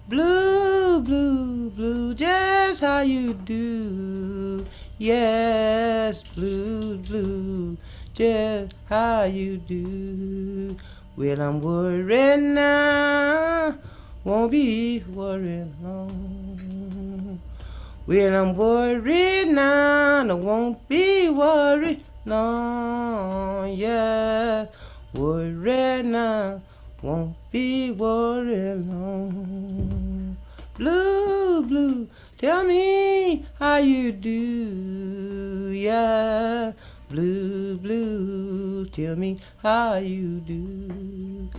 Blue, blue, blue, just how you do. Yes, blue, blue, just how you do. Well, I'm worried now, won't be worried long. Well, I'm worried now, I won't be worried long. Yeah, worried now, won't be worried long. Blue, blue, tell me how you do. Yeah, blue, blue, tell me how you do.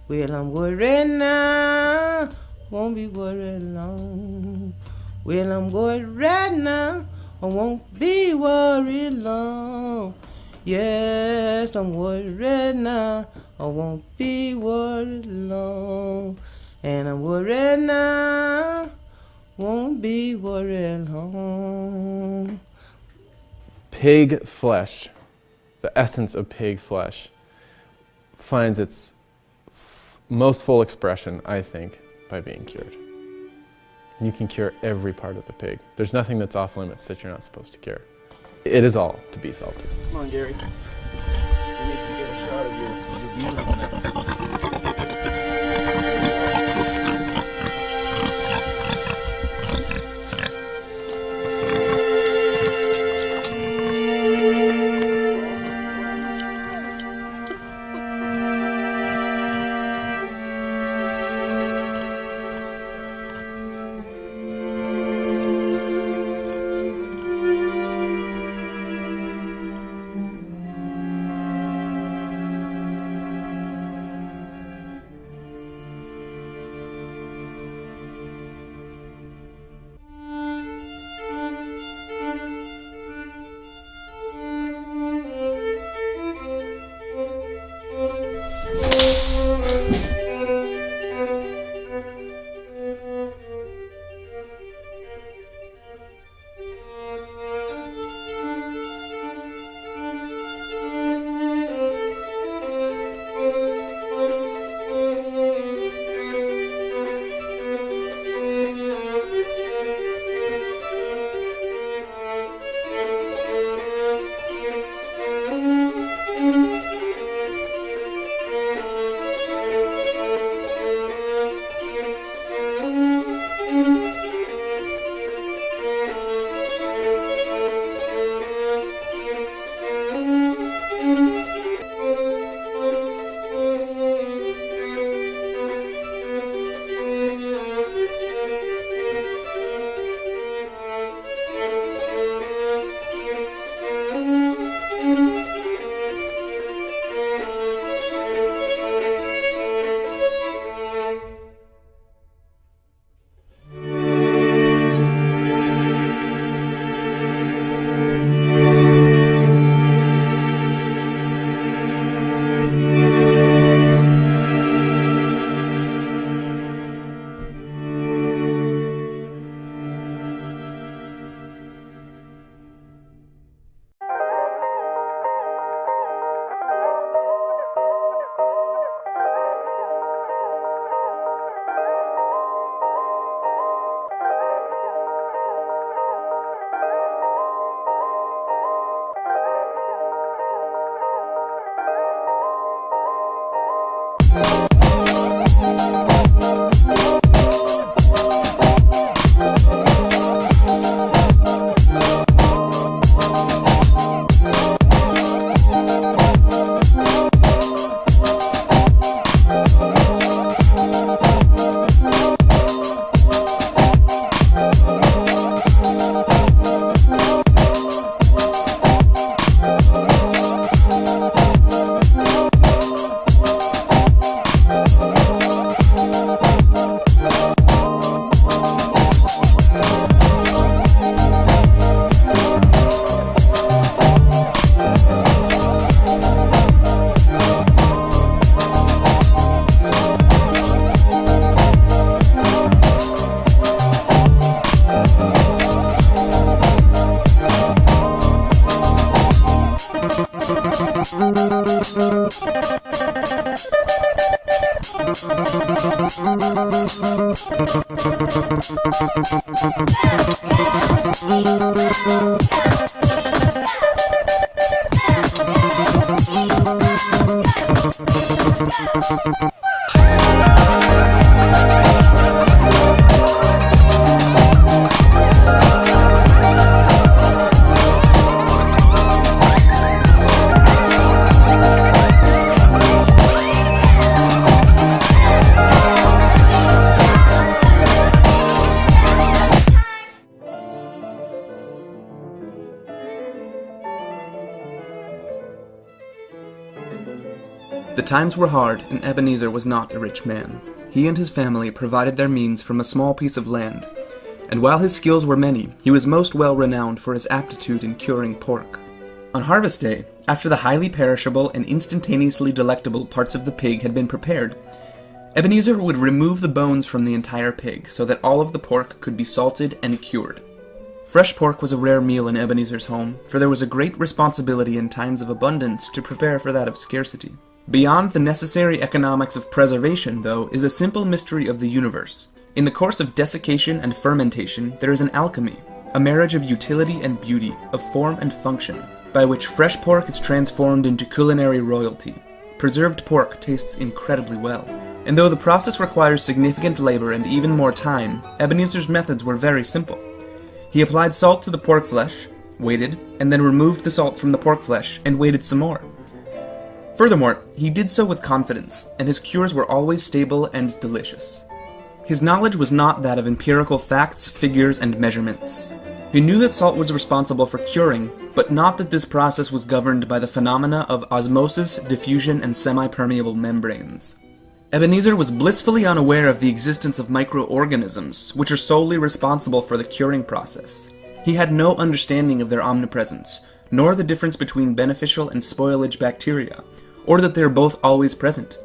Well, I'm worried now, won't be worried long. Well, I'm worried right now, I won't be worried long. Yes, I'm worried right now, I won't be worried long. And I'm worried now, won't be worried long. Pig flesh, the essence of pig flesh, finds its most full expression, I think, by being cured. You can cure every part of the pig. There's nothing that's off limits that you're not supposed to cure. It is all to be salted. Come on, Gary. We need to get a shot of your beautifulness. The times were hard, and Ebenezer was not a rich man. He and his family provided their means from a small piece of land, and while his skills were many, he was most well renowned for his aptitude in curing pork. On harvest day, after the highly perishable and instantaneously delectable parts of the pig had been prepared, Ebenezer would remove the bones from the entire pig so that all of the pork could be salted and cured. Fresh pork was a rare meal in Ebenezer's home, for there was a great responsibility in times of abundance to prepare for that of scarcity. Beyond the necessary economics of preservation, though, is a simple mystery of the universe. In the course of desiccation and fermentation, there is an alchemy, a marriage of utility and beauty, of form and function, by which fresh pork is transformed into culinary royalty. Preserved pork tastes incredibly well. And though the process requires significant labor and even more time, Ebenezer's methods were very simple. He applied salt to the pork flesh, waited, and then removed the salt from the pork flesh, and waited some more. Furthermore, he did so with confidence, and his cures were always stable and delicious. His knowledge was not that of empirical facts, figures, and measurements. He knew that salt was responsible for curing, but not that this process was governed by the phenomena of osmosis, diffusion, and semi-permeable membranes. Ebenezer was blissfully unaware of the existence of microorganisms, which are solely responsible for the curing process. He had no understanding of their omnipresence, nor the difference between beneficial and spoilage bacteria, or that they are both always present.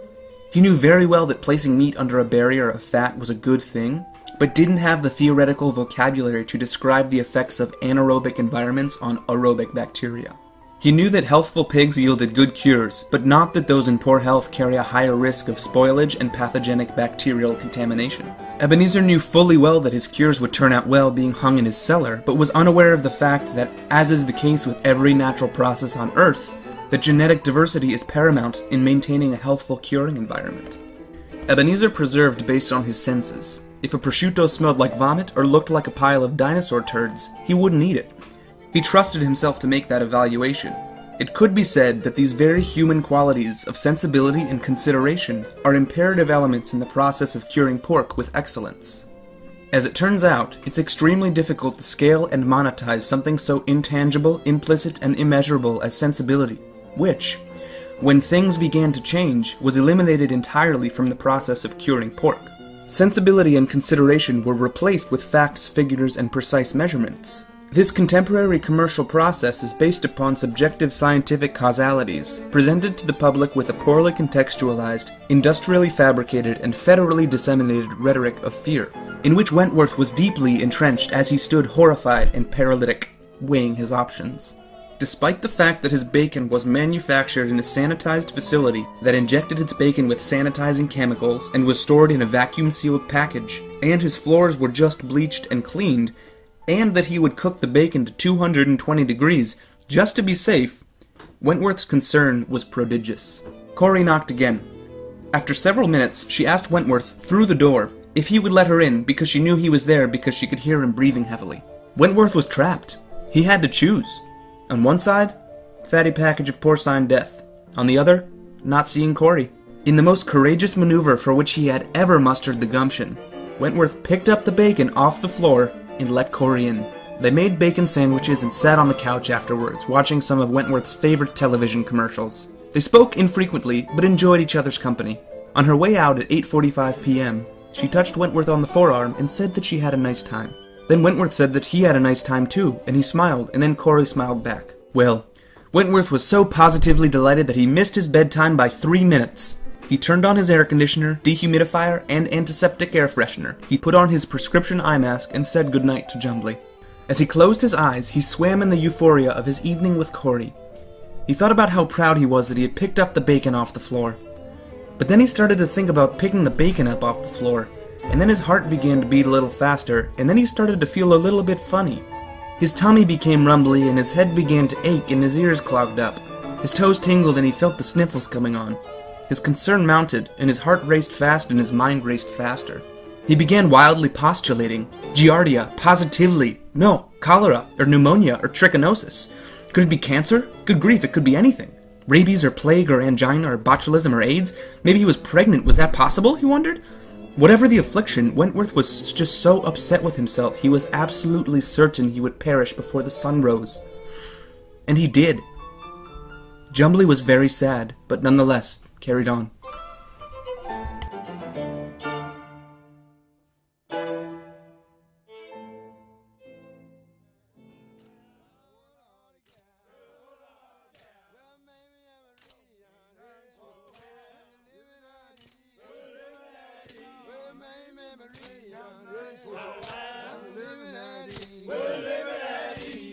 He knew very well that placing meat under a barrier of fat was a good thing, but didn't have the theoretical vocabulary to describe the effects of anaerobic environments on aerobic bacteria. He knew that healthful pigs yielded good cures, but not that those in poor health carry a higher risk of spoilage and pathogenic bacterial contamination. Ebenezer knew fully well that his cures would turn out well being hung in his cellar, but was unaware of the fact that, as is the case with every natural process on Earth, that genetic diversity is paramount in maintaining a healthful curing environment. Ebenezer preserved based on his senses. If a prosciutto smelled like vomit or looked like a pile of dinosaur turds, he wouldn't eat it. He trusted himself to make that evaluation. It could be said that these very human qualities of sensibility and consideration are imperative elements in the process of curing pork with excellence. As it turns out, it's extremely difficult to scale and monetize something so intangible, implicit, and immeasurable as sensibility, which, when things began to change, was eliminated entirely from the process of curing pork. Sensibility and consideration were replaced with facts, figures, and precise measurements. This contemporary commercial process is based upon subjective scientific causalities, presented to the public with a poorly contextualized, industrially fabricated, and federally disseminated rhetoric of fear, in which Wentworth was deeply entrenched as he stood horrified and paralytic, weighing his options. Despite the fact that his bacon was manufactured in a sanitized facility that injected its bacon with sanitizing chemicals and was stored in a vacuum-sealed package, and his floors were just bleached and cleaned, and that he would cook the bacon to 220 degrees just to be safe, Wentworth's concern was prodigious. Corey knocked again. After several minutes, she asked Wentworth through the door if he would let her in because she knew he was there because she could hear him breathing heavily. Wentworth was trapped. He had to choose. On one side, fatty package of porcine death. On the other, not seeing Corey. In the most courageous maneuver for which he had ever mustered the gumption, Wentworth picked up the bacon off the floor and let Corey in. They made bacon sandwiches and sat on the couch afterwards, watching some of Wentworth's favorite television commercials. They spoke infrequently, but enjoyed each other's company. On her way out at 8:45 p.m., she touched Wentworth on the forearm and said that she had a nice time. Then Wentworth said that he had a nice time too, and he smiled, and then Corey smiled back. Well, Wentworth was so positively delighted that he missed his bedtime by 3 minutes. He turned on his air conditioner, dehumidifier, and antiseptic air freshener. He put on his prescription eye mask and said goodnight to Jumbly. As he closed his eyes, he swam in the euphoria of his evening with Corey. He thought about how proud he was that he had picked up the bacon off the floor. But then he started to think about picking the bacon up off the floor, and then his heart began to beat a little faster, and then he started to feel a little bit funny. His tummy became rumbly, and his head began to ache, and his ears clogged up. His toes tingled, and he felt the sniffles coming on. His concern mounted, and his heart raced fast, and his mind raced faster. He began wildly postulating. Giardia, positively. No, cholera, or pneumonia, or trichinosis. Could it be cancer? Good grief, it could be anything. Rabies, or plague, or angina, or botulism, or AIDS? Maybe he was pregnant. Was that possible, he wondered? Whatever the affliction, Wentworth was just so upset with himself, he was absolutely certain he would perish before the sun rose. And he did. Jumbly was very sad, but nonetheless carried on.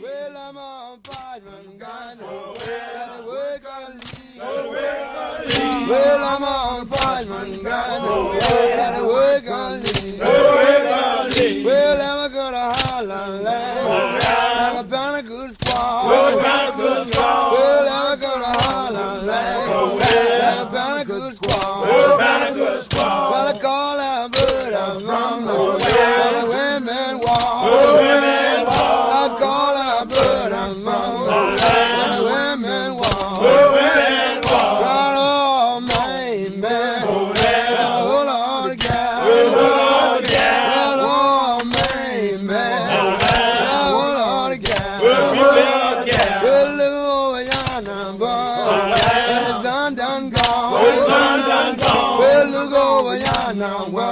Well, I'm on Farmrun, God, gotta work on leave. Well, I'm on Farmrun, God, gotta work on leave. Well, I'm gonna holler like a pound of good squaw. Well, I'm gonna holler like a pound of good squaw. Well, I call out bird, I'm from the women walk. I call out bird, I'm from the women walk. God, oh, man, oh, Lord, God. Well, oh, man, oh, Lord, God. Well, look over yonder, boy, the sun done gone. Well, look over yonder, boy,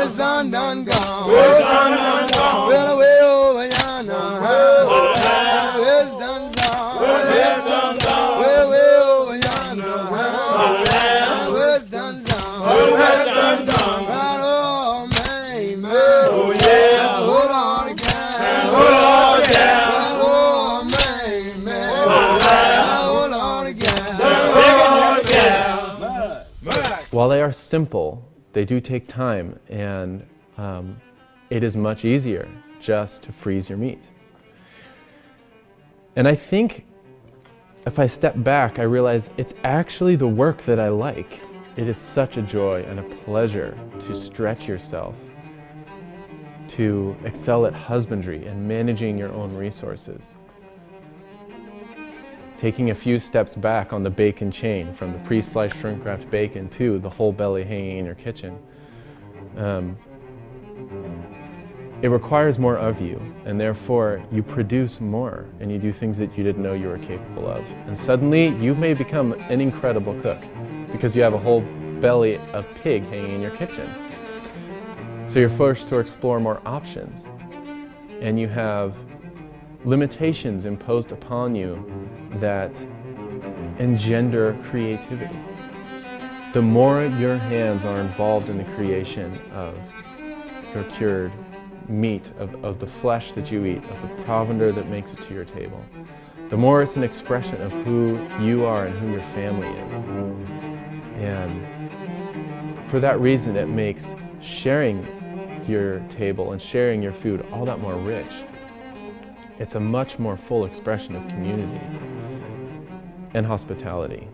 the sun done gone. Well, way over yonder, west done gone. Well, way over yonder, west done gone. Right, oh, man, oh, yeah, hold on again. Well, oh, man, hold on again. While they are simple, they do take time, and it is much easier just to freeze your meat. And I think if I step back, I realize it's actually the work that I like. It is such a joy and a pleasure to stretch yourself, to excel at husbandry and managing your own resources. Taking a few steps back on the bacon chain, from the pre-sliced shrink-wrapped bacon to the whole belly hanging in your kitchen. It requires more of you, and therefore you produce more, and you do things that you didn't know you were capable of. And suddenly you may become an incredible cook because you have a whole belly of pig hanging in your kitchen. So you're forced to explore more options, and you have limitations imposed upon you that engender creativity. The more your hands are involved in the creation of your cured meat, of the flesh that you eat, of the provender that makes it to your table, the more it's an expression of who you are and who your family is. And for that reason, it makes sharing your table and sharing your food all that more rich. It's a much more full expression of community and hospitality.